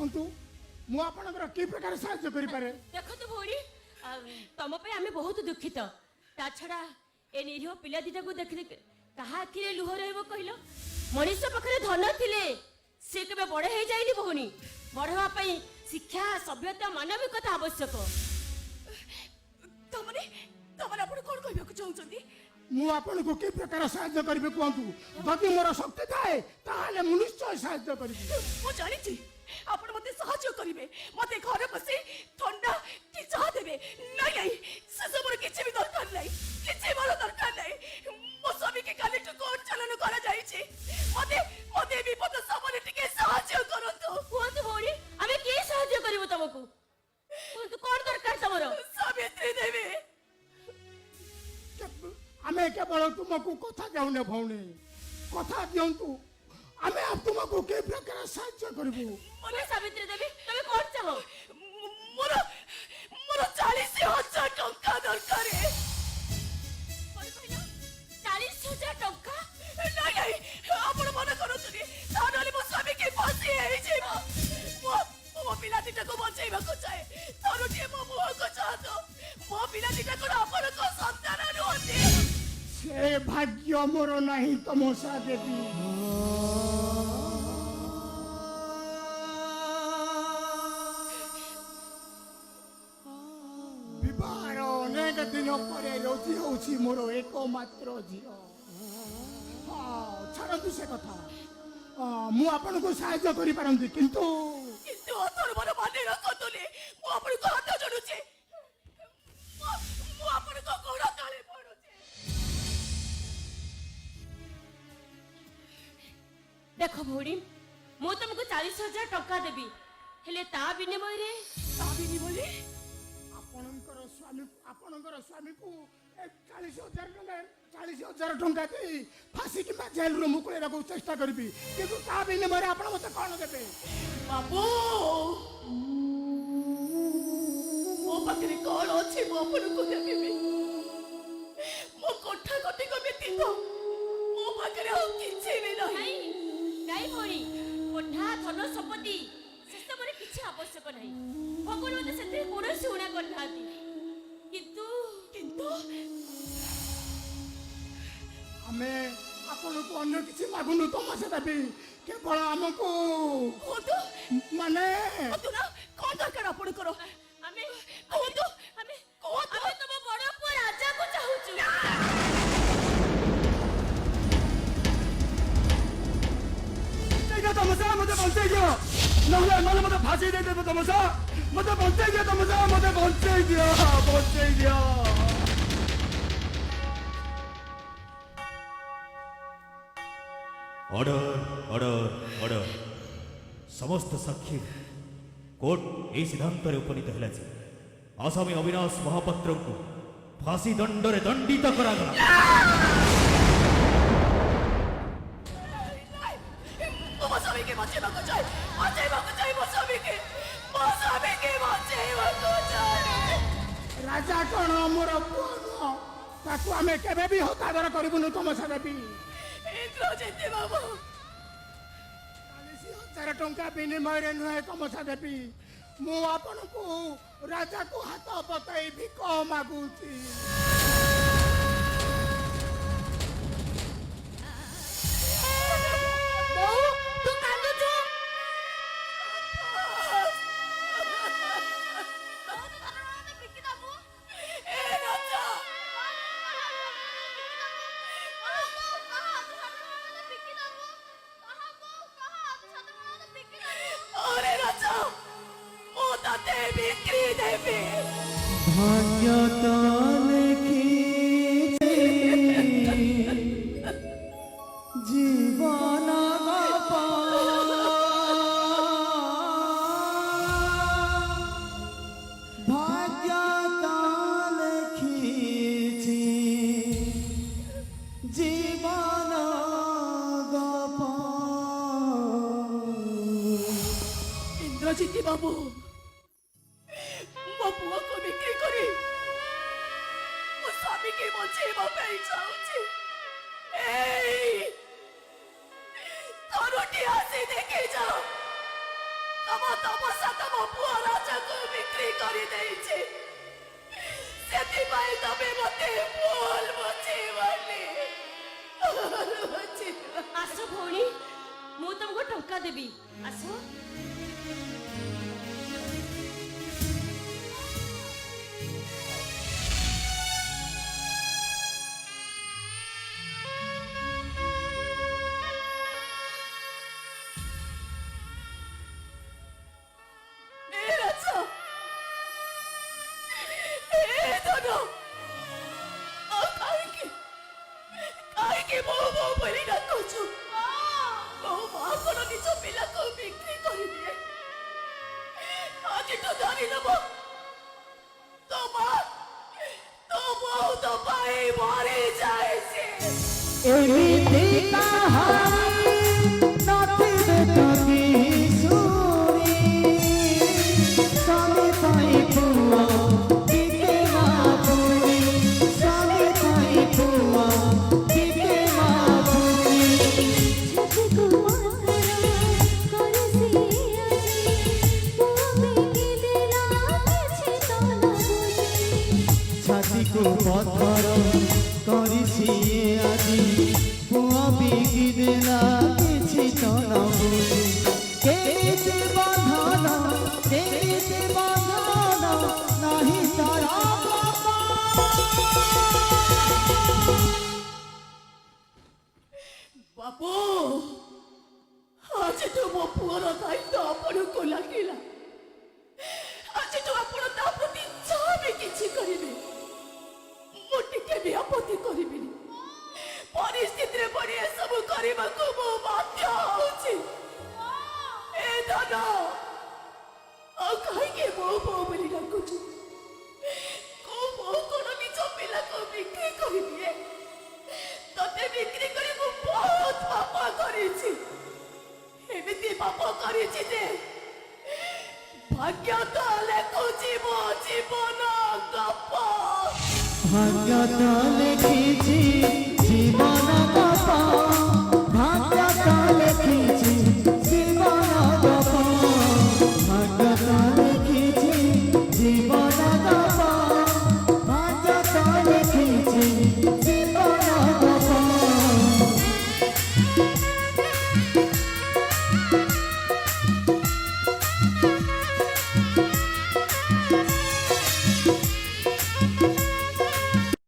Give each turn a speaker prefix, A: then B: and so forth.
A: कहतु मु आपनकर की प्रकार सहाय्य करि पारे
B: देखो तो भौणी तुम पे आमे बहुत दुखित ता छड़ा ए निरीह पिला दिटा को देखले कहा आखिरे लुह रहबो कहिलो मनुष्य पाखरे धन थिले से केबे बड़ हे जाइनी भौणी बड़वा पई शिक्षा सभ्यता मानविकता आवश्यक
C: तमने तमने आपण कोन कहबे को चाहउछंती
A: मु आपनको की प्रकार सहाय्य करिबे कहतु जदि मोर शक्ति थाए ताहाले मु निश्चय सहाय्य करिबे
C: मु जानिछि आपण मते सहाय्य करिवे मते घरे बसी ठंडा कि चाह देबे नहीं नहीं से सब किछि भी दरकार नहीं किछि मोर दरकार नहीं मो स्वामी के काले तो कोन चलन करा जाई छी मते मते विपद सबरे टिके सहाय्य करंतु
B: कोन भौणी आमे के सहाय्य करिवो तुमको कोन कोन दरकार तमरो
C: सावित्री देवी
A: आमे केवल तुमको कथा जाउने भौणी कथा दियंतु आमे आप तुमको के प्रकार सहाय्य करबो
B: बोले सावित्री देवी तमे कोन चाहो
C: मोर मोर 40,000 टंका दरकार है
B: कोन कहलो 40,000 टंका
C: नहीं नहीं आपण मन करतुनी तानले मो स्वामी के फांसी है जेबो मो पिला दिटा को बचाइबा को चाहे तरुटी मो मुह को चाहतो मो पिला दिटा को आपण को संतान रहती
A: से भाग्य मोर नहीं तमसा देवी विवाहर अनेक दिन पर रोजी होची मोर एकमात्र झील छाड़ू से कथा मु आपन को सहाय्य करि पारंती किंतु
C: किंतु अथर्वर माने रखतुले मो आपण को हाथ जोडुचे मो आपण को कोड़ा काले पडुचे
B: देखो भौणी मु तुमको 40,000 टंका देबी हेले ता विनिमय रे
C: साबिनी बोले
A: आपनकर स्वामी को 40,000 टंका दे फांसी कि जेल रो मुकुले रखो चेष्टा करबी किंतु ता विनिमय आपण मते कोन देबे
C: बाबू मो पाखरे कोन अछि मो आपण को देबी मो कोठा कोठी को बेती तो मो पाखरे आ किछि भी नहीं
B: नहीं भौणी कोठा धन संपत्ति से सब रे किछि आवश्यक नहीं भगवान मते सेते कोनसी उणा करथाती किंतु
C: किंतु
A: हमें आपन को अन्य किछि मागुनु तम से देबी केवल हमको
C: कोतो
A: माने
C: कोतो ना कोन दरकार आपण करो
B: हमें
C: कोतो
B: हमें
C: कोतो
B: हमें तुम बड़ पुआ राजा को चाहूछु
A: तेगा तमसा मते बंचे दियो नहुले नले मते फांसी दे दे तमसा मते बंचे दियो तमसा मते बंचे दियो
D: ऑर्डर ऑर्डर ऑर्डर समस्त साक्षी कोर्ट ए सिद्धांत उपनीत है आसामी अविनाश महापात्र को फांसी दंड दंडित करागला
C: मो स्वामी के बचाइबा को चाहे मो स्वामी के बचाइबा को चाहे
A: राजा कौन मोर पुओ ताकू आमे केबे भी हतादर करबुनु तम से देबी
C: इंद्रजित बाबू
A: 40,000 टंका विनिमय रे नुहे तम से देबी मु आपन को राजा को हाथ पताई भिक मागुची
B: तू कांदो जो
C: ए राजा अरे राजा मो ताते बिक्री देबी
E: भाग्य तो लिखी जीवन गप भाग्य तो लिखी जीवन गप
C: इंद्रजित बाबू मो पुआ को बिक्री करी मो स्वामी के बचाइबा पे चाहूची ए तरुटी आसी देखे जाओ ତମ ତମସା ତମ ପୁଅ ରାଜାକୁ ବିକ୍ରି କରିଦେଇଛି। ସେଥିପାଇଁ ତମେ ମତେ ଭୁଲ ବୁଝିବନି।
B: ଆସ ଭଉଣୀ, ମୁଁ ତମକୁ ଟଙ୍କା ଦେବି। ଆସ।
E: এমিতি কাহানি নথিবে তকি সুরি সবে পাই পুয়া দিতে মা পুরি সবে পাই পুয়া দিতে মা পুরি ছাতিকু পথর করিছি আজি পুয়া বিকি দেলা কিছু তো ন বুঝি কেতে বাঁধন নাহি তারা
C: ବାବୁ, ଆଜିଠୁ ମୋ ପୁଅର ଦାୟିତ୍ୱ ଆପଣଙ୍କୁ ଲାଗିଲା। ଆଜିଠୁ ଆପଣ ତା ପ୍ରତି ଯାହା ବି କିଛି କରିବେ, ମୁଁ ଟିକେ ବି ଆପତ୍ତି କରିବିନି। ପରିସ୍ଥିତିରେ ପଡ଼ି ଏସବୁ କରିବାକୁ ମୁଁ ବାଧ୍ୟ ହଉଛି। ଏ ଧନ, ଆଉ କାହିଁକି ମୋ ବୋଉ ବୋଲି ଡାକୁଛୁ? କୋଉ ବୋଉ କଣ ନିଜ ପିଲାକୁ ବିକ୍ରି କରିଦିଏ? ତତେ ବିକ୍ରି କରି ମୁଁ ବହୁତ ପାପ କରିଛି। ଏମିତି ପାପ କରିଛି ଯେ ଭାଗ୍ୟ ତ ଲେଖୁଛି ମୋ ଜୀବନ ଗପ।
E: ভাগ্য তো লেখি